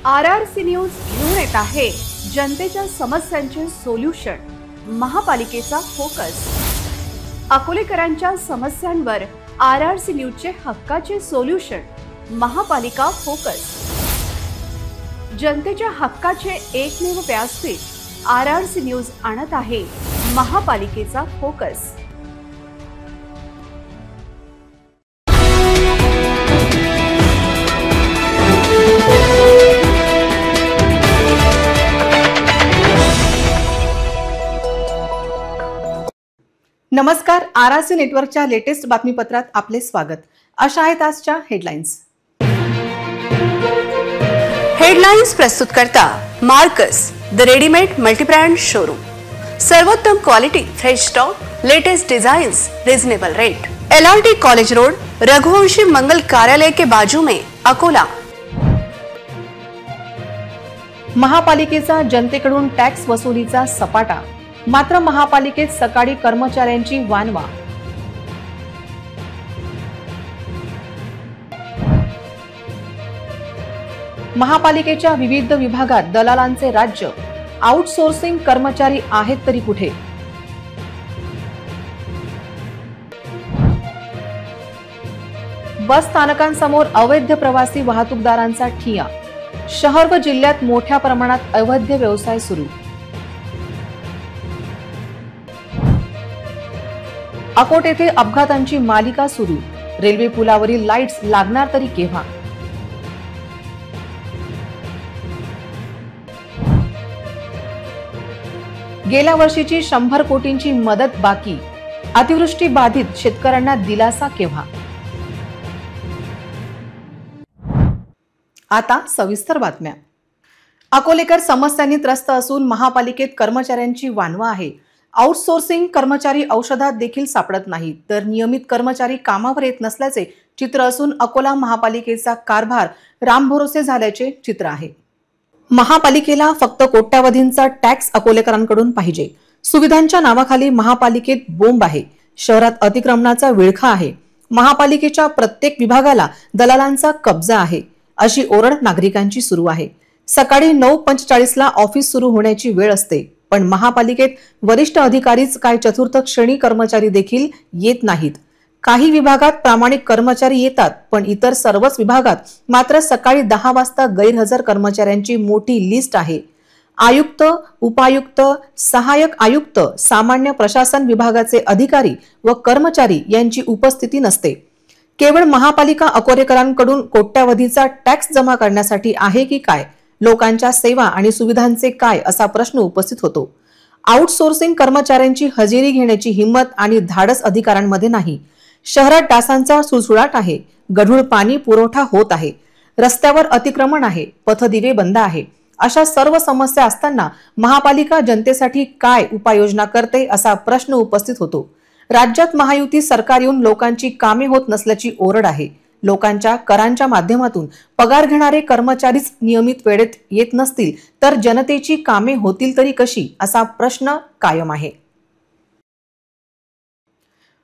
RRC news घेऊन येत आहे जनतेच्या समस्यांचे सोल्युशन, महापालिकेचा फोकस। अकोलेकरांच्या समस्यांवर RRC न्यूजचे हक्काचे सोल्युशन, महापालिका फोकस। जनतेच्या हक्काचे एकमेव व्यासपीठ RRC न्यूज आणत आहे महापालिकेचा फोकस। नमस्कार, RRC नेटवर्कच्या लेटेस्ट बातमीपत्रात आपले स्वागत। अशा आहेत आजच्या हेडलाईन्स। हेडलाईन्स प्रस्तुत करता Markus the readymade multibrand showroom. सर्वोत्तम quality, fresh stock, latest designs, reasonable rate. LRT college road, Raghuvanshi Mangal Karyalay के बाजू में, अकोला। महापालिकेचा जनतेकडून टॅक्स वसुलीचा सपाटा, मात्र महापालिकेत सकाळी कर्मचाऱ्यांची वानवा। महापालिकेच्या विविध विभागात दलालांचे राज्य, आउटसोर्सिंग कर्मचारी आहेत तरी कुठे? बस स्थानकांसमोर अवैध प्रवासी वाहतूकदारांचा ठिय्या, शहर व जिल्ह्यात मोठ्या प्रमाणात अवैध व्यवसाय सुरू। अकोट येथे अपघातांची मालिका सुरू, रेल्वे पुलावरील लाईट्स लागणार तरी केव्हा? गेल्या वर्षीची 100 कोटींची मदत बाकी, अतिवृष्टी बाधित शेतकऱ्यांना दिलासा केव्हा? आता सविस्तर बातम्या। अकोलेकर समस्यांनी त्रस्त असून महापालिकेत कर्मचाऱ्यांची वानवा आहे। आउटसोर्सिंग कर्मचारी औषधात देखील सापडत नाहीत, तर नियमित कर्मचारी कामावर येत नसल्याचे चित्र असून अकोला महापालिकेचा कारभार रामभरोसे झाल्याचे चित्र आहे। महापालिकेला फक्त कोट्यावधींचा टॅक्स अकोलेकरांकडून पाहिजे। सुविधांच्या नावाखाली महापालिकेत बोंब आहे। शहरात अतिक्रमणाचा विळखा आहे। महापालिकेच्या प्रत्येक विभागाला दलालांचा कब्जा आहे, अशी ओरड नागरिकांची सुरू आहे। सकाळी 9:45 ला ऑफिस सुरू होण्याची वेळ असते, पण महापालिकेत वरिष्ठ अधिकारीच काय चतुर्थ श्रेणी कर्मचारी देखील येत नाहीत। काही विभागात प्रामाणिक कर्मचारी येतात, पण इतर सर्वच विभागात मात्र सकाळी 10 वाजता गैरहजर कर्मचाऱ्यांची मोठी लिस्ट आहे। आयुक्त, उपायुक्त, सहाय्यक आयुक्त, सामान्य प्रशासन विभागाचे अधिकारी व कर्मचारी यांची उपस्थिती नसते। केवळ महापालिका अकोलेकरांकडून कोट्यावधीचा टॅक्स जमा करण्यासाठी आहे की काय? लोकांच्या सेवा आणि सुविधांचे काय, असा प्रश्न उपस्थित होतो। आउटसोर्सिंग कर्मचाऱ्यांची हजेरी घेण्याची हिंमत आणि धाडस अधिकाऱ्यांमध्ये नाही। शहरात डासांचा सुळसुळाट आहे, गढूळ पाणी पुरवठा होत आहे, रस्त्यावर अतिक्रमण आहे, पथदिवे बंद आहे। अशा सर्व समस्या असताना महापालिका जनतेसाठी काय उपाययोजना करते, असा प्रश्न उपस्थित होतो। राज्यात महायुती सरकार येऊन लोकांची कामे होत नसल्याची ओरड आहे। लोकांच्या करांच्या माध्यमातून पगार घेणारे कर्मचारीच नियमित वेळेत येत नसतील तर जनतेची कामे होतील तरी कशी, असा प्रश्न कायम आहे।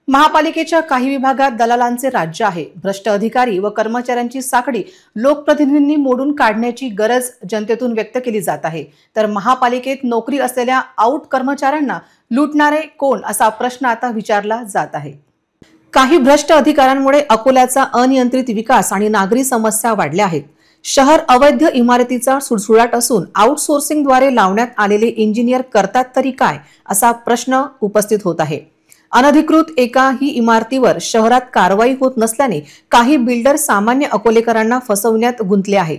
महापालिकेच्या काही विभागात दलालांचे राज्य आहे। भ्रष्ट अधिकारी व कर्मचाऱ्यांची साखळी लोकप्रतिनिधींनी मोडून काढण्याची गरज जनतेतून व्यक्त केली जात आहे, तर महापालिकेत नोकरी असलेल्या आउट कर्मचाऱ्यांना लुटणारे कोण, असा प्रश्न आता विचारला जात आहे। काही भ्रष्ट अधिकाऱ्यांमुळे अकोल्याचा अनियंत्रित विकास आणि नागरी समस्या वाढल्या आहेत। शहर अवैध इमारतीचा सुळसुळाट असून आउटसोर्सिंगद्वारे लावण्यात आलेले इंजिनियर करतात तरी काय, असा प्रश्न उपस्थित होत आहे। अनधिकृत एकाही इमारतीवर शहरात कारवाई होत नसल्याने काही बिल्डर सामान्य अकोलेकरांना फसवण्यात गुंतले आहे।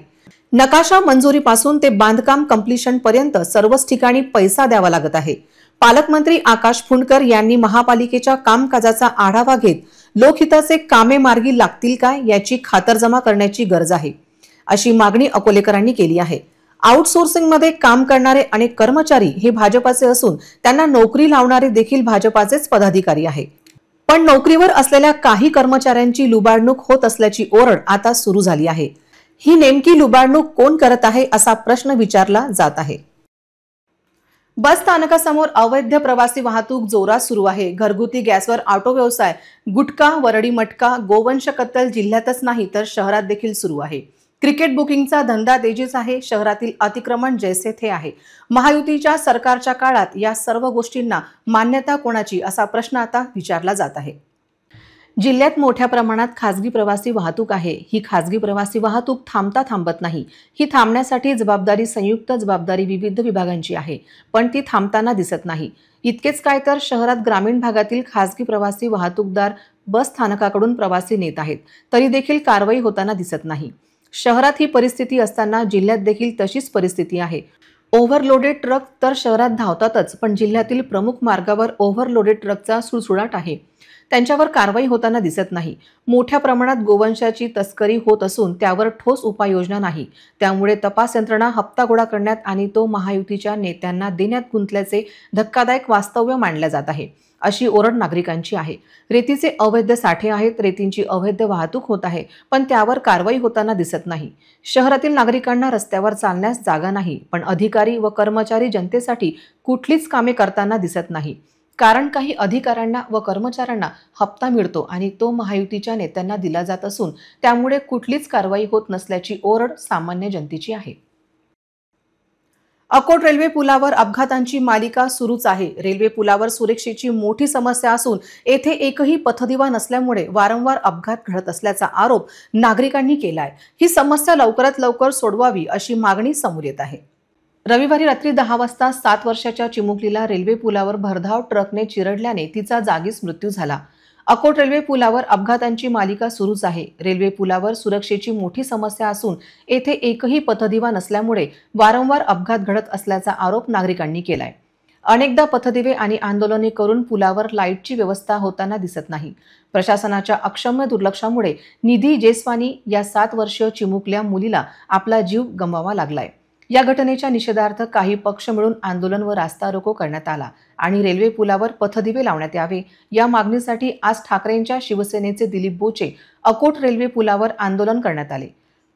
नकाशा मंजुरीपासून ते बांधकाम कंप्लीशन पर्यंत सर्वच ठिकाणी पैसा द्यावा लागत आहे। पालकमंत्री आकाश फुंडकर यांनी महापालिकेच्या कामकाजाचा आढावा घेत लोकहिताचे कामे मार्गी लागतील काय, याची खातरजमा करण्याची गरज आहे, अशी मागणी अकोलेकरांनी केली आहे। आउटसोर्सिंग मध्ये काम करणारे अनेक कर्मचारी हे भाजपाचे असून त्यांना नोकरी लावणारे देखील भाजपाचेच पदाधिकारी आहे, पण नोकरीवर असलेल्या काही कर्मचाऱ्यांची लुबाडणूक होत असल्याची ओरड आता सुरू झाली आहे। ही नेमकी लुबाडणूक कोण करत आहे, असा प्रश्न विचारला जात आहे। बस स्थानकासमोर अवैध प्रवासी वाहतूक जोरात सुरू आहे। घरगुती गॅसवर ऑटो व्यवसाय, गुटखा, वरडी मटका, गोवंश कत्तल जिल्ह्यातच नाही तर शहरात देखील सुरू आहे। क्रिकेट बुकिंगचा धंदा तेजीस आहे. शहरातील अतिक्रमण जैसे थे आहे. महायुतीच्या सरकारच्या काळात या सर्व गोष्टींना मान्यता कोणाची असा प्रश्न आता विचारला जात आहे. जिल्ह्यात मोठ्या प्रमाणात खासगी प्रवासी वाहतूक आहे. ही खासगी प्रवासी वाहतूक थांबत नाही. ही थांबण्यासाठी जबाबदारी संयुक्त जबाबदारी विविध विभागांची आहे, पण ती थांबताना दिसत नाही. इतकेच काय तर शहरात ग्रामीण भागातील खासगी प्रवासी वाहतूकदार बस स्थानकाकडून प्रवासी नेत आहेत, तरी देखील कारवाई होताना दिसत नाही. शहरात ही परिस्थिती असताना जिल्ह्यात देखील तशीच परिस्थिती आहे. ओव्हरलोडेड ट्रक तर शहरात धावतातच, पण जिल्ह्यातील प्रमुख मार्गावर ओव्हरलोडेड ट्रकचा सुळसुळाट आहे. त्यांच्यावर कारवाई होताना दिसत नाही. मोठ्या प्रमाणात गोवंशाची तस्करी होत असून त्यावर ठोस उपाययोजना नाही. त्यामुळे तपास यंत्रणा हप्ता गोळा करण्यात आणि तो महायुतीच्या नेत्यांना देण्यात गुंतल्याचे धक्कादायक वास्तव्य मानले जात आहे, अशी ओरड नागरिकांची आहे. रेतीचे अवैध साठे आहेत, रेतींची अवैध वाहतूक होत आहे, पण त्यावर कारवाई होताना दिसत नाही. शहरातील नागरिकांना रस्त्यावर चालण्यास जागा नाही, पण अधिकारी व कर्मचारी जनतेसाठी कुठलीच कामे करताना दिसत नाही. कारण काही अधिकाऱ्यांना व कर्मचाऱ्यांना हप्ता मिळतो आणि तो महायुतीच्या नेत्यांना दिला जात असून त्यामुळे कुठलीच कारवाई होत नसल्याची ओरड सामान्य जनतेची आहे. अकोट रेल्वे पुलावर अपघातांची मालिका सुरूच आहे. रेल्वे पुलावर सुरक्षेची मोठी समस्या असून येथे एकही पथदिवा नसल्यामुळे वारंवार अपघात घडत असल्याचा आरोप नागरिकांनी केलाय. ही समस्या लवकरात लवकर सोडवावी अशी मागणी समोर येत आहे. रविवारी रात्री 10 वाजता 7 वर्षाच्या चिमुकलीला रेल्वे पुलावर भरधाव ट्रकने चिरडल्याने तिचा जागीच मृत्यू झाला. अकोट रेल्वे पुलावर अपघातांची मालिका सुरूच आहे. रेल्वे पुलावर सुरक्षेची मोठी समस्या असून येथे एकही पथदिवा नसल्यामुळे वारंवार अपघात घडत असल्याचा आरोप नागरिकांनी केलाय. अनेकदा पथदिवे आणि आंदोलने करून पुलावर लाईटची व्यवस्था होताना दिसत नाही. प्रशासनाच्या अक्षम्य दुर्लक्षामुळे निधी जेस्वानी या 7 वर्षीय चिमुकल्या मुलीला आपला जीव गमवावा लागलाय. या घटनेच्या निषेधार्थ काही पक्ष मिळून आंदोलन व रास्ता रोको करण्यात आला आणि रेल्वे पुलावर पथदिवे लावण्यात यावे या मागणीसाठी आज ठाकरेंच्या शिवसेनेचे दिलीप बोचे अकोट रेल्वे पुलावर आंदोलन करण्यात आले.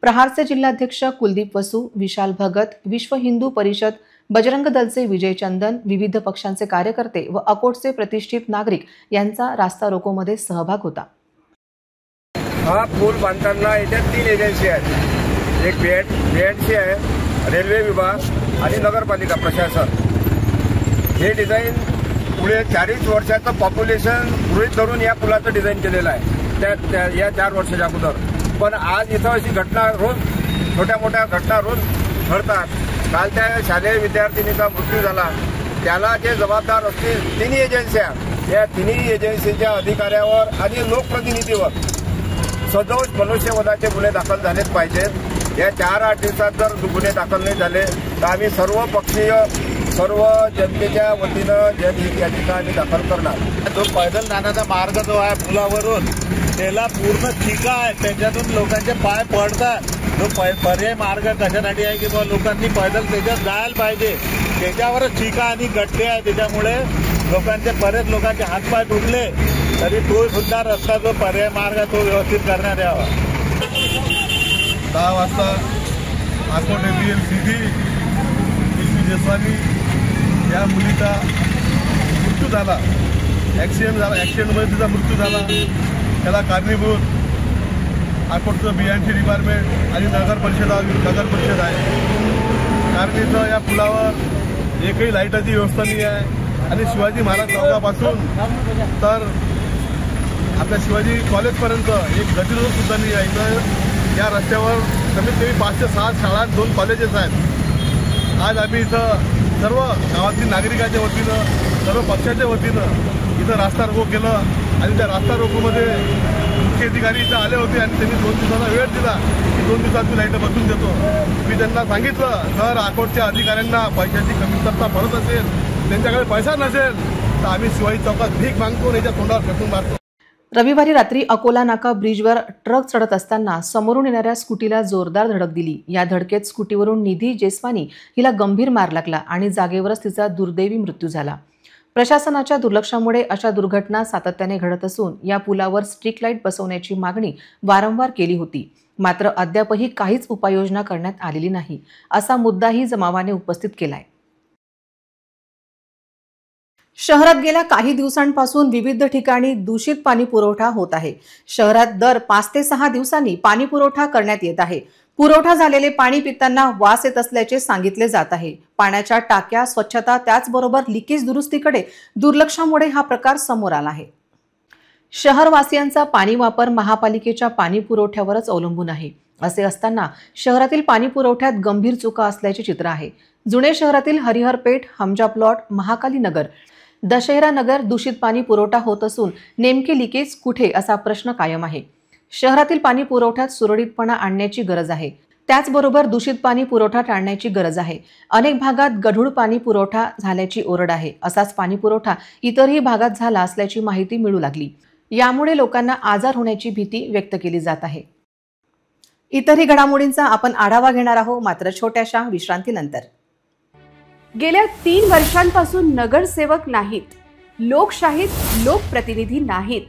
प्रहारचे जिल्हाध्यक्ष कुलदीप वसू, विशाल भगत, विश्व हिंदू परिषद, बजरंग दलचे विजय चंदन, विविध पक्षांचे कार्यकर्ते व अकोटचे प्रतिष्ठित नागरिक यांचा रास्ता रोकोमध्ये सहभाग होता. हा पूल बांधताना इथे 3 एजन्सी आहेत. एक बीएनसी आहे, रेल्वे विभाग आणि नगरपालिका प्रशासन. हे डिझाईन पुढे 40 वर्षाचं पॉप्युलेशन गृहीत धरून या पुलाचं डिझाईन केलेलं आहे या 4 वर्षाच्या अगोदर. पण आज इथं अशी घटना रोज, छोट्या मोठ्या घटना रोज घडतात. काल त्या शालेय विद्यार्थिनीचा मृत्यू झाला. त्याला जे जबाबदार असतील 3 एजन्स्या, या 3 एजन्सीच्या अधिकाऱ्यावर आणि लोकप्रतिनिधीवर सदोष मनुष्यवधाचे गुन्हे दाखल झालेच पाहिजेत. या 4-8 दिवसात जर गुन्हे दाखल नाही झाले तर आम्ही सर्व पक्षीय, सर्व जनतेच्या वतीनं जनहित याचिका आम्ही दाखल करणार. जो पैदल जाण्याचा मार्ग जो आहे पुलावरून त्याला पूर्ण चिका आहे, त्याच्यातून लोकांचे पाय पडतात. जो पर्याय मार्ग कशासाठी आहे की लोकांनी पैदल त्याच्यात जायला पाहिजे, त्याच्यावरच चिका आणि गड्डे आहे. त्याच्यामुळे बरेच लोकांचे हातपाय तुटले, तरी तो सुद्धा रस्ता जो पर्याय मार्ग तो व्यवस्थित करण्यात यावा. 10 वाजता अकोट एमपीएमसीबी जेस्वानी या मुलीचा मृत्यू झाला. ॲक्सिडेंटमध्ये तिचा मृत्यू झाला. त्याला कारणीभूत अकोटचं बीएनसी डिपार्टमेंट आणि नगर परिषद आहे. कारण इथं या पुलावर एकही लाईटाची व्यवस्था नाही आहे आणि शिवाजी महाराज चौकापासून तर आपल्या शिवाजी कॉलेजपर्यंत एक गतिरोध सुद्धा नाही आहे. इथं या रस्त्यावर कमीत कमी 5 ते 6 शाळा, 2 कॉलेजेस आहेत. आज आम्ही इथं सर्व गावातील नागरिकांच्या वतीनं, सर्व पक्षाच्या वतीनं इथं रास्ता रोको केलं आणि त्या रास्ता रोकोमध्ये मुख्य अधिकारी इथं आले होते आणि त्यांनी 2 दिवसाचा वेळ दिला की 2 दिवसात मी लाईट बसवून देतो. मी त्यांना सांगितलं जर अकोटच्या अधिकाऱ्यांना पैशाची कमतरता पडत असेल, त्यांच्याकडे पैसा नसेल तर आम्ही शिवाजी चौकात भीक मागतो, याच्या तोंडावर फेकून मारतो. रविवारी रात्री अकोला नाका ब्रिजवर ट्रक चढत असताना समोरून येणाऱ्या स्कूटीला जोरदार धडक दिली. या धडकेत स्कूटीवरून निधी जेस्वानी हिला गंभीर मार लागला आणि जागेवरच तिचा दुर्दैवी मृत्यू झाला. प्रशासनाच्या दुर्लक्षामुळे अशा दुर्घटना सातत्याने घडत असून या पुलावर स्ट्रीट लाईट बसवण्याची मागणी वारंवार केली होती. मात्र अद्यापही काहीच उपाययोजना करण्यात आलेली नाही, असा मुद्दाही जमावाने उपस्थित केलाय. शहरात गेल्या काही दिवसांपासून विविध ठिकाणी दूषित पाणी पुरवठा होत आहे. शहरात दर 5 ते 6 दिवसांनी पाणी पुरवठा करण्यात येत आहे. पुरवठा झालेले पाणी पितांना वास येत असल्याचे सांगितले जात आहे. पाण्याच्या टाक्या स्वच्छता त्याचबरोबर लिकेज दुरुस्तीकडे दुर्लक्षामुळे हा प्रकार समोर आला आहे. शहरवासियांचा पाणी वापर महापालिकेच्या पाणी पुरवठ्यावरच अवलंबून आहे. असे असताना शहरातील पाणी पुरवठ्यात गंभीर चुका असल्याचे चित्र आहे. जुने शहरातील हरिहरपेठ, हमजा प्लॉट, महाकाली नगर, दशहरा नगर दूषित पाणी पुरवठा होत असून नेमके लिकेज कुठे असा प्रश्न कायम आहे. शहरातील पाणी पुरवठ्यात सुरळीतपणा आणण्याची गरज आहे. त्याचबरोबर दूषित पाणी पुरवठा टाळण्याची गरज आहे. अनेक भागात गढूळ पाणी पुरवठा झाल्याची ओरड आहे. असाच पाणी पुरवठा इतरही भागात झाला असल्याची माहिती मिळू लागली. यामुळे लोकांना आजार होण्याची भीती व्यक्त केली जात आहे. इतरही घडामोडींचा आपण आढावा घेणार आहोत, मात्र छोट्याशा विश्रांतीनंतर. गेल्या 3 वर्षांपासून नगरसेवक नाहीत, लोकशाहीत लोकप्रतिनिधी नाहीत.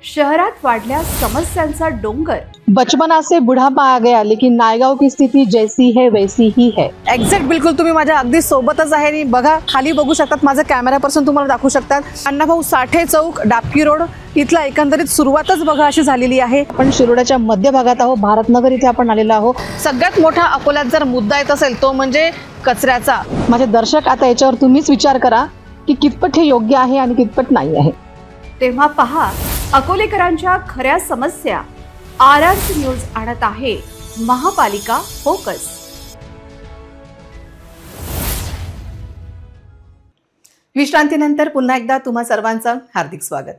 शहरात वाढल्या समस्यांचा डोंगर. बचपना से बुढ़ापा आ गया, लेकिन नायगाव की स्थिति जैसी है वैसी ही है. एक्झॅक्ट बिलकुल तुम्ही माझ्या अगदी सोबतच आहे. आणि बघा, खाली बघू शकतात, माझा कॅमेरा पर्सन तुम्हाला दाखवू शकतात. अण्णाभाऊ साठे चौक, डाबकी रोड इथला एकंदरीत सुरुवातच बघा अशी झालेली आहे. आपण शिरोड्याच्या मध्यभागात आहोत, भारतनगर इथे आपण आलेलो आहोत. सगळ्यात मोठा अकोल्यात जर मुद्दा येत असेल तो म्हणजे कचऱ्याचा. माझे दर्शक, आता याच्यावर तुम्हीच विचार करा की कितपत हे योग्य आहे आणि कितपत नाही आहे. तेव्हा पहा अकोलेकरांच्या खऱ्या समस्या. RRC न्यूज आणत आहे महापालिका फोकस. विश्रांतीनंतर पुन्हा एकदा तुम्हा सर्वांचं हार्दिक स्वागत.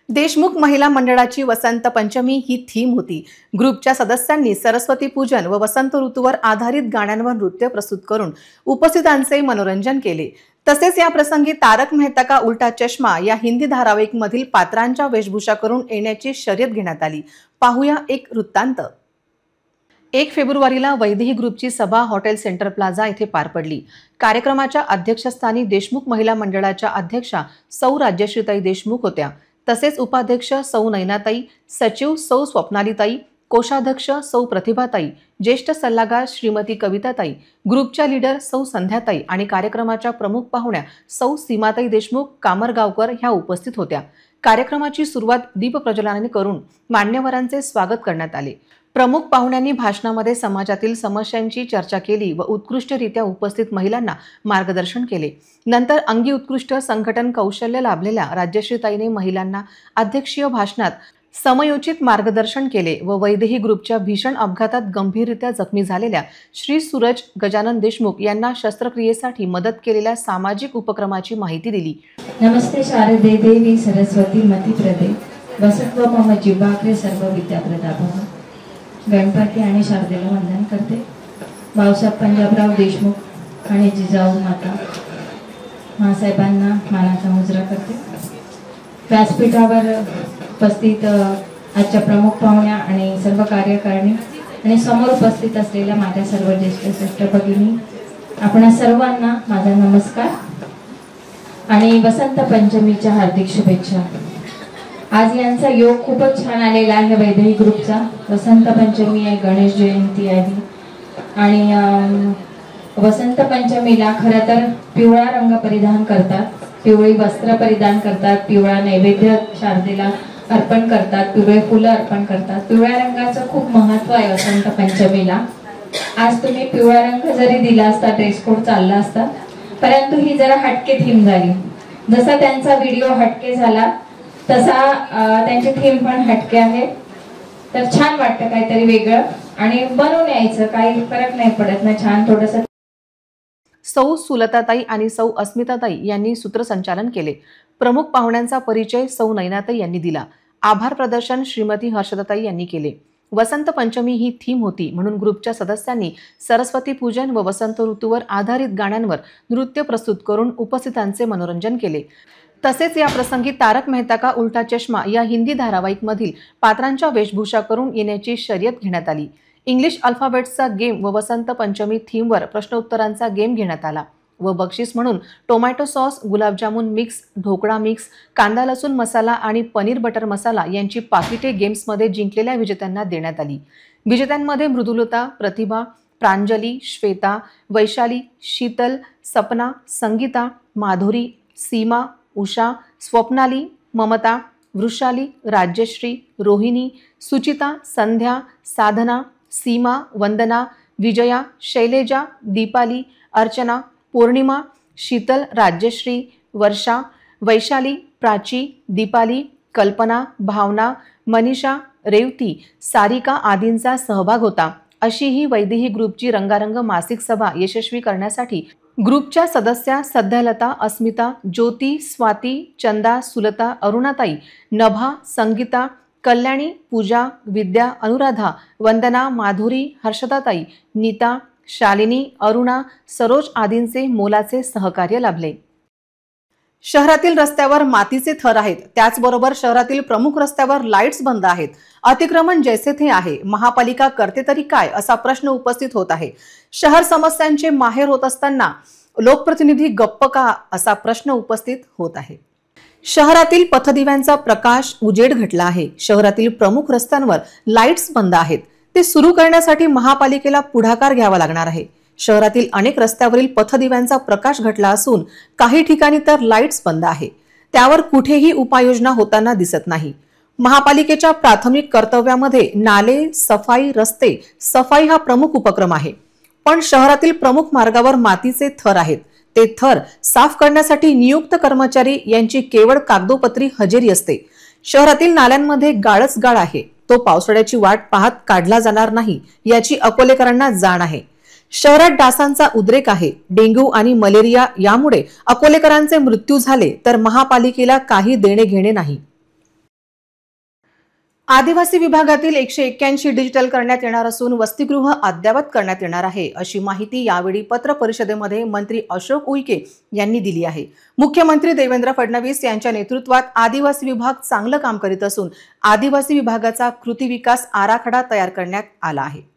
देशमुख महिला मंडळाची वसंत पंचमी ही थीम होती. ग्रुपच्या सदस्यांनी सरस्वती पूजन व वसंत ऋतूवर आधारित गाण्यांवर नृत्य प्रस्तुत करून उपस्थितांचे मनोरंजन केले. तसेच या प्रसंगी तारक मेहता का उल्टा चष्मा या हिंदी धारावाहिक मधील पात्रांच्या वेशभूषा करून येण्याची शर्यत घेण्यात आली. पाहूया एक वृत्तांत. 1 फेब्रुवारीला वैदेही ग्रुपची सभा हॉटेल सेंटर प्लाझा येथे पार पडली. कार्यक्रमाच्या अध्यक्षस्थानी देशमुख महिला मंडळाच्या अध्यक्षा सौ राज्यश्रीताई देशमुख होत्या. तसेच उपाध्यक्ष सौ नयनाताई, सचिव सौ स्वप्नालीताई, कोषाध्यक्ष सौ प्रतिभाताई, ज्येष्ठ सल्लागार श्रीमती कविताताई, ग्रुपच्या लीडर सौ संध्याताई आणि कार्यक्रमाच्या प्रमुख पाहुण्या सौ सीमाताई देशमुख कामरगावकर ह्या उपस्थित होत्या. कार्यक्रमाची सुरुवात दीपप्रज्वलनाने करून मान्यवरांचे स्वागत करण्यात आले. प्रमुख पाहुण्यांनी भाषणामध्ये समाजातील समस्यांची चर्चा केली व उत्कृष्टरित्या उपस्थित महिलांना मार्गदर्शन केले. नंतर अंगी उत्कृष्ट संघटन कौशल्य लाभलेल्या राज्यश्रीताईने महिलांना अध्यक्षीय भाषणात समयोचित मार्गदर्शन केले व वैदेही ग्रुपच्या भीषण अपघातात गंभीररित्या जखमी झालेल्या श्री सूरज गजानन देशमुख यांना शस्त्रक्रियेसाठी मदत केलेल्या सामाजिक उपक्रमाची माहिती दिली. नमस्ते शारदे देवी सरस्वती मतिप्रदे वसत्व मम जिव्हाग्रे सर्व विद्याप्रदा भव. गणपती आणि शारदेला वंदन करते. भाऊसाहेब पंजाबराव देशमुख आणि जिजाऊ माता महासाहेबांना मानाचा मुजरा करते. व्यासपीठावर उपस्थित आजच्या प्रमुख पाहुण्या आणि सर्व कार्यकारिणी आणि समोर उपस्थित असलेल्या माझ्या सर्व ज्येष्ठ श्रेष्ठ भगिनी, आपणा सर्वांना माझा नमस्कार आणि वसंत पंचमीच्या हार्दिक शुभेच्छा. आज यांचा योग खूपच छान आलेला आहे. वैदेही ग्रुपचा वसंत पंचमी आहे, गणेश जयंती आहे आणि वसंत पंचमीला खरं तर पिवळा रंग परिधान करतात, पिवळी वस्त्र परिधान करतात, पिवळा नैवेद्य शारदेला अर्पण करतात, पिवळे फुलं अर्पण करतात. पिवळ्या रंगाचं खूप महत्व आहे वसंत पंचमीला. आज तुम्ही पिवळा रंग जरी दिला असता, ड्रेस कोड चालला असता, परंतु ही जरा हटके थीम झाली. जसा त्यांचा व्हिडिओ हटके झाला तसा त्यांची थीम पण हटके आहे. तर छान वाटतं काहीतरी वेगळं आणि बनवून यायचं, काही फरक नाही पडत ना. छान थोडंसं. सौ सुलताताई आणि सौ अस्मिताताई यांनी सूत्रसंचालन केले. प्रमुख पाहुण्यांचा परिचय सौ नयनाताई यांनी दिला. आभार प्रदर्शन श्रीमती हर्षदाताई यांनी केले. वसंत पंचमी ही थीम होती म्हणून ग्रुपच्या सदस्यांनी सरस्वती पूजन व वसंत ऋतूवर आधारित गाण्यांवर नृत्य प्रस्तुत करून उपस्थितांचे मनोरंजन केले. तसेच या प्रसंगी तारक मेहता का उल्टा चष्मा या हिंदी धारावाहिक मधील पात्रांच्या वेशभूषा करून येण्याची शर्यत घेण्यात आली. इंग्लिश अल्फाबेट्सचा गेम व वसंत पंचमी थीमवर प्रश्नोत्तरांचा गेम घेण्यात आला व बक्षीस म्हणून tomato sauce, gulab jamun mix, dhokla mix, कांदा लसूण मसाला आणि पनीर बटर मसाला यांची पाकिटे गेम्समध्ये जिंकलेल्या विजेत्यांना देण्यात आली. विजेत्यांमध्ये मृदुलता, प्रतिभा, प्रांजली, श्वेता, वैशाली, शीतल, सपना, संगीता, माधुरी, सीमा, उषा, स्वप्नाली, ममता, वृषाली, राज्यश्री, रोहिणी, सुचिता, संध्या, साधना, सीमा, वंदना, विजया, शैलेजा, दीपाली, अर्चना, पौर्णिमा, शीतल, राजश्री, वर्षा, वैशाली, प्राची, दीपाली, कल्पना, भावना, मनीषा, रेवती, सारिका आदींचा सहभाग होता। अशी ही वैदेही ग्रुपची रंगारंग मासिक सभा यशस्वी करण्यासाठी ग्रुपच्या सदस्या सध्यालता, अस्मिता, ज्योती, स्वाती, चंदा, सुलता, अरुणाताई, नभा, संगीता, कल्याणी, पूजा, विद्या, अनुराधा, वंदना, माधुरी, हर्षदाताई, नीता, शालिनी, अरुणा, सरोज आदींचे मोलाचे सहकार्य लाभले। शहरातील रस्त्यावर मातीचे थर आहेत, त्याचबरोबर शहरातील प्रमुख रस्त्यावर लाईट्स बंद आहेत, अतिक्रमण जैसे थे आहे। महापालिका करते तरी काय असा प्रश्न उपस्थित होत आहे। शहर समस्यांचे माहेर होत असताना लोकप्रतिनिधी गप्प का असा प्रश्न उपस्थित होत आहे। शहरातील पथदिव्यांचा प्रकाश उजेड घटला आहे। शहरातील प्रमुख रस्त्यांवर लाईट्स बंद आहेत, ते सुरू करण्यासाठी महापालिकेला पुढाकार घ्यावा लागणार आहे। शहरातील अनेक रस्त्यावरील पथदिव्यांचा प्रकाश घटला असून काही ठिकाणी तर लाईट्स बंद आहे, त्यावर कुठेही उपाययोजना होताना दिसत नाही। महापालिकेच्या प्राथमिक कर्तव्यामध्ये नाले, सफाई, रस्ते सफाई हा प्रमुख उपक्रम आहे, पण शहरातील प्रमुख मार्गावर मातीचे थर आहेत, ते थर साफ करण्यासाठी नियुक्त कर्मचारी यांची केवळ कागदोपत्री हजेरी असते। शहरातील नाल्यांमध्ये गाळच गाळ आहे, तो पावसाळ्याची वाट पाहत काढला जाणार नाही याची अकोलेकरांना जाण आहे। शहरात डासांचा उद्रेक आहे, डेंग्यू आणि मलेरिया यामुळे अकोलेकरांचे मृत्यू झाले तर महापालिकेला काही देणे घेणे नाही। आदिवासी विभागातील 181 डिजिटल करण्यात येणार असून वसतिगृह अद्ययावत करण्यात येणार आहे, अशी माहिती यावेळी पत्र परिषदेमध्ये मंत्री अशोक उईके यांनी दिली आहे। मुख्यमंत्री देवेंद्र फडणवीस यांच्या नेतृत्वात आदिवासी विभाग चांगलं काम करीत असून आदिवासी विभागाचा कृती विकास आराखडा तयार करण्यात आला आहे।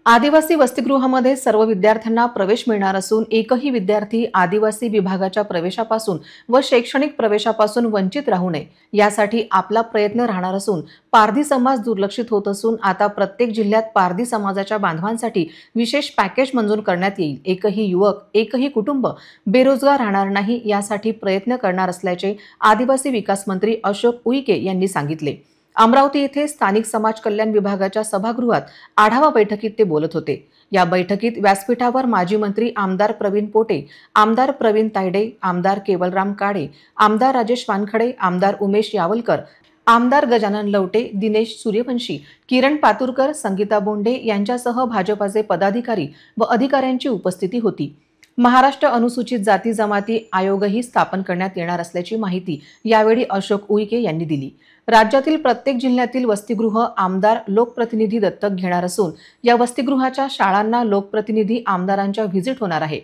आदिवासी वसतिगृहामध्ये सर्व विद्यार्थ्यांना प्रवेश मिळणार असून एकही विद्यार्थी आदिवासी विभागाच्या प्रवेशापासून व शैक्षणिक प्रवेशापासून वंचित राहू नये यासाठी आपला प्रयत्न राहणार असून पारधी समाज दुर्लक्षित होत असून आता प्रत्येक जिल्ह्यात पारधी समाजाच्या बांधवांसाठी विशेष पॅकेज मंजूर करण्यात येईल। एकही युवक, एकही कुटुंब बेरोजगार राहणार नाही यासाठी प्रयत्न करणार असल्याचे आदिवासी विकास मंत्री अशोक उईके यांनी सांगितले। अमरावती येथे स्थानिक समाज कल्याण विभागाच्या सभागृहात आढावा बैठकीत ते बोलत होते। या बैठकीत व्यासपीठावर माजी मंत्री आमदार प्रवीण पोटे, आमदार प्रवीण तायडे, आमदार केवलराम काळे, आमदार राजेश वानखडे, आमदार उमेश यावलकर, आमदार गजानन लवटे, दिनेश सूर्यवंशी, किरण पातुरकर, संगीता बोंडे यांच्यासह भाजपाचे पदाधिकारी व अधिकाऱ्यांची उपस्थिती होती। महाराष्ट्र अनुसूचित जाती जमाती आयोगही स्थापन करण्यात येणार असल्याची माहिती यावेळी अशोक उईके यांनी दिली। राज्यातील प्रत्येक जिल्ह्यातील वसतिगृह आमदार लोकप्रतिनिधी दत्तक घेणार असून या वसतिगृहाच्या शाळांना लोकप्रतिनिधी आमदारांच्या व्हिजिट होणार आहे।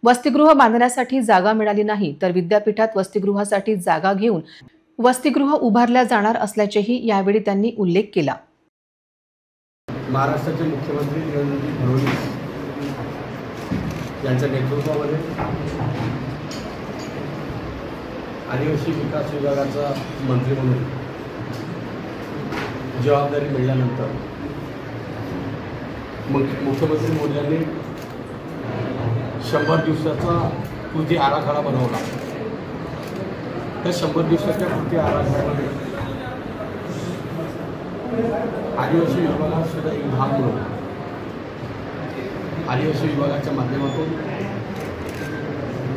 वसतिगृह बांधण्यासाठी जागा मिळाली नाही तर विद्यापीठात वसतिगृहासाठी जागा घेऊन वसतिगृह उभारल्या जाणार असल्याचेही यावेळी त्यांनी उल्लेख केला। महाराष्ट्राचे मुख्यमंत्री देवेंद्र फडणवीस यांच्या नेतृत्वामध्ये आदिवासी विकास विभागाचा मंत्री म्हणून जबाबदारी मिळाल्यानंतर मुख्यमंत्री मोदींनी 100 दिवसाचा कृती आराखडा बनवला। त्या 100 दिवसाच्या कृती आराखड्यामध्ये आदिवासी विभागाला सुद्धा एक भाग म्हणून आदिवासी विभागाच्या माध्यमातून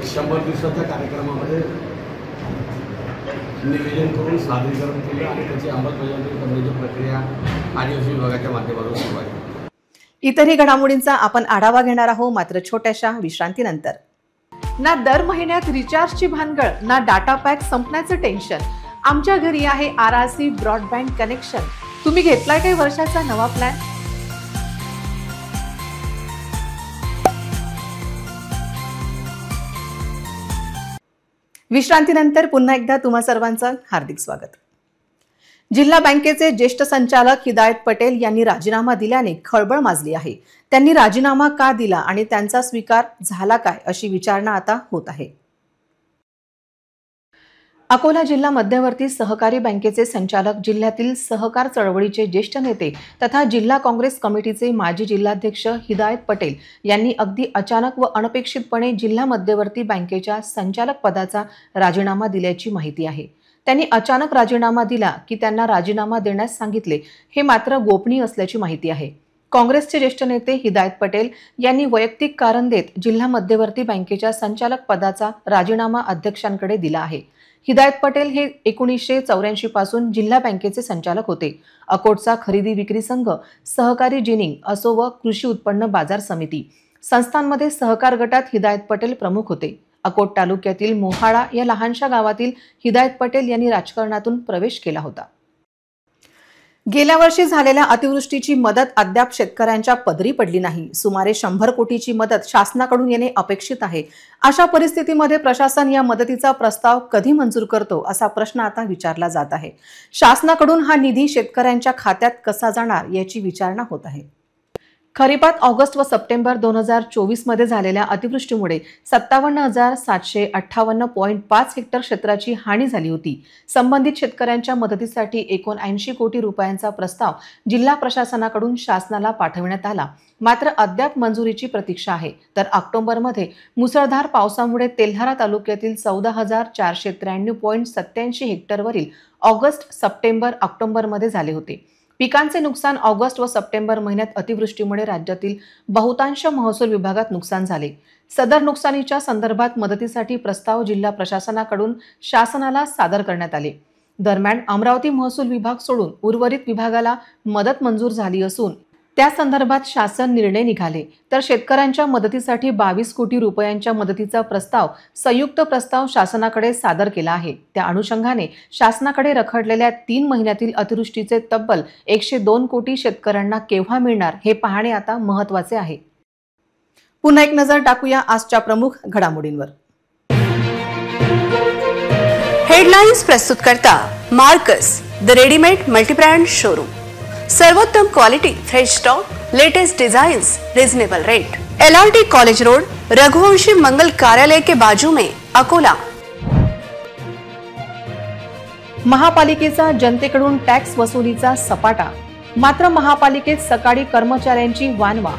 100 दिवसाच्या कार्यक्रमामध्ये निवेदन करून सादरीकरण केलं आणि त्याची अंमलबजावणी करण्याची प्रक्रिया आदिवासी विभागाच्या माध्यमातून सुरू आहे। इतरही घडामोडींचा आपण आढावा घेणार आहोत मात्र छोट्याशा विश्रांतीनंतर। ना दर महिन्यात रिचार्जची भानगड, ना डाटा पॅक संपण्याचं टेन्शन। आमच्या घरी आहे RRC ब्रॉडबँड कनेक्शन। तुम्ही घेतलाय काही वर्षाचा नवा प्लॅन? विश्रांतीनंतर पुन्हा एकदा तुम्हा सर्वांचं हार्दिक स्वागत। जिल्हा बँकेचे ज्येष्ठ संचालक हिदायत पटेल यांनी राजीनामा दिल्याने खळबळ माजली आहे। त्यांनी राजीनामा का दिला आणि त्यांचा स्वीकार झाला काय अशी विचारणा आता होत आहे। अकोला जिल्हा मध्यवर्ती सहकारी बँकेचे संचालक, जिल्ह्यातील सहकार चळवळीचे ज्येष्ठ नेते तथा जिल्हा काँग्रेस कमिटीचे माजी जिल्हाध्यक्ष हिदायत पटेल यांनी अगदी अचानक व अनपेक्षितपणे जिल्हा मध्यवर्ती बँकेच्या संचालक पदाचा राजीनामा दिल्याची माहिती आहे। त्यांनी अचानक राजीनामा दिला की त्यांना राजीनामा देण्यास सांगितले हे मात्र गोपनीय असल्याची माहिती आहे। काँग्रेसचे ज्येष्ठ नेते हिदायत पटेल यांनी वैयक्तिक कारण देत जिल्हा मध्यवर्ती बँकेच्या संचालक पदाचा राजीनामा अध्यक्षांकडे दिला आहे। हिदायत पटेल हे 1984 पासून जिल्हा बँकेचे संचालक होते। अकोटचा खरेदी विक्री संघ, सहकारी जिनिंग असो व कृषी उत्पन्न बाजार समिती संस्थांमध्ये सहकार गटात हिदायत पटेल प्रमुख होते। अकोट तालुक्यातील मोहाळा या लहानशा गावातील हिदायत पटेल यांनी राजकारणातून प्रवेश केला होता। गेल्या वर्षी झालेल्या अतिवृष्टीची मदत अद्याप शेतकऱ्यांच्या पदरी पडली नाही। सुमारे 100 कोटीची मदत शासनाकडून येणे अपेक्षित आहे। अशा परिस्थितीमध्ये प्रशासन या मदतीचा प्रस्ताव कधी मंजूर करतो असा प्रश्न आता विचारला जात आहे। शासनाकडून हा निधी शेतकऱ्यांच्या खात्यात कसा जाणार याची विचारणा होत आहे। खरीपात ऑगस्ट व सप्टेंबर 2024 मध्ये झालेल्या अतिवृष्टीमुळे 57,758.5 हेक्टर क्षेत्राची हानी झाली होती। संबंधित शेतकऱ्यांच्या मदतीसाठी 79 कोटी रुपयांचा प्रस्ताव जिल्हा प्रशासनाकडून शासनाला पाठवण्यात आला, मात्र अद्याप मंजुरीची प्रतीक्षा आहे। तर ऑक्टोबरमध्ये मुसळधार पावसामुळे तेल्हारा तालुक्यातील 14,493.87 हेक्टरवरील ऑगस्ट, सप्टेंबर, ऑक्टोबरमध्ये झाले होते। पिकांचे नुकसान ऑगस्ट व सप्टेंबर महिन्यात अतिवृष्टीमुळे राज्यातील बहुतांश महसूल विभागात नुकसान झाले। सदर नुकसानीच्या संदर्भात मदतीसाठी प्रस्ताव जिल्हा प्रशासनाकडून शासनाला सादर करण्यात आले। दरम्यान अमरावती महसूल विभाग सोडून उर्वरित विभागाला मदत मंजूर झाली असून त्या संदर्भात शासन निर्णय निघाले। तर शेतकऱ्यांच्या मदतीसाठी 22 कोटी रुपयांच्या मदतीचा प्रस्ताव संयुक्त प्रस्ताव शासनाकडे सादर केला आहे। त्या अनुषंगाने शासनाकडे रखडलेल्या 3 महिन्यातील अतिवृष्टीचे तब्बल 102 कोटी शेतकऱ्यांना केव्हा मिळणार हे पाहणे आता महत्त्वाचे आहे। पुन्हा एक नजर टाकूया आजच्या प्रमुख घडामोडींवर। हेडलाइन्स प्रस्तुत करता Markus the readymade multibrand showroom. सर्वोत्तम quality, fresh stock, latest designs, reasonable rate. LRT college road, Raghuvanshi Mangal Karyalay के बाजू में, अकोला। महापालिकेचा जनतेकडून टॅक्स वसुलीचा सपाटा, मात्र महापालिकेत सकाळी कर्मचाऱ्यांची वानवा।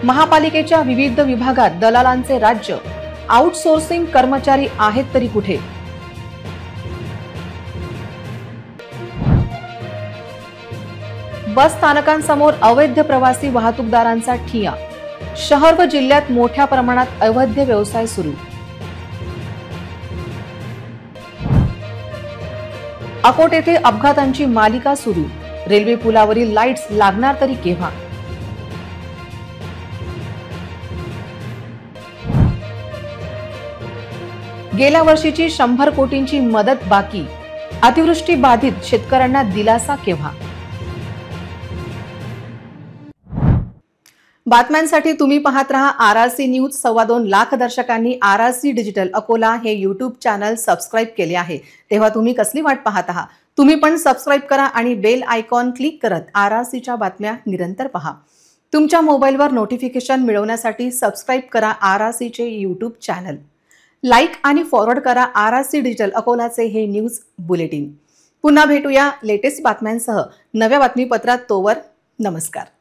महापालिकेच्या विविध विभागात दलालांचे राज्य, आउटसोर्सिंग कर्मचारी आहेत तरी कुठे? बस स्थानकांसमोर अवैध प्रवासी वाहतूकदारांचा ठिय्या। शहर व जिल्ह्यात मोठ्या प्रमाणात अवैध व्यवसाय सुरू। अकोट येथे अपघातांची मालिका सुरू। रेल्वे पुलावरील लाईट्स लागणार तरी केव्हा? गेल्या वर्षीची 100 कोटींची मदत बाकी। अतिवृष्टी बाधित शेतकऱ्यांना दिलासा केव्हा? बातम्यांसाठी तुम्ही पाहत रहा RRC न्यूज। 2.25 लाख दर्शकांनी RRC डिजिटल अकोला हे YouTube चॅनल सबस्क्राइब केले आहे, तेव्हा तुम्ही कसली वाट पाहत आहात? तुम्ही पण सबस्क्राइब करा आणि बेल आयकॉन क्लिक करत RRCच्या बातम्या निरंतर पहा। तुमच्या मोबाईलवर नोटिफिकेशन मिळवण्यासाठी सबस्क्राइब करा RRCचे YouTube चॅनल। लाईक आणि फॉरवर्ड करा RRC डिजिटल अकोलाचे हे न्यूज बुलेटिन। पुन्हा भेटूया लेटेस्ट बातम्यांसह नव्या बातमीपत्रात। तोवर नमस्कार।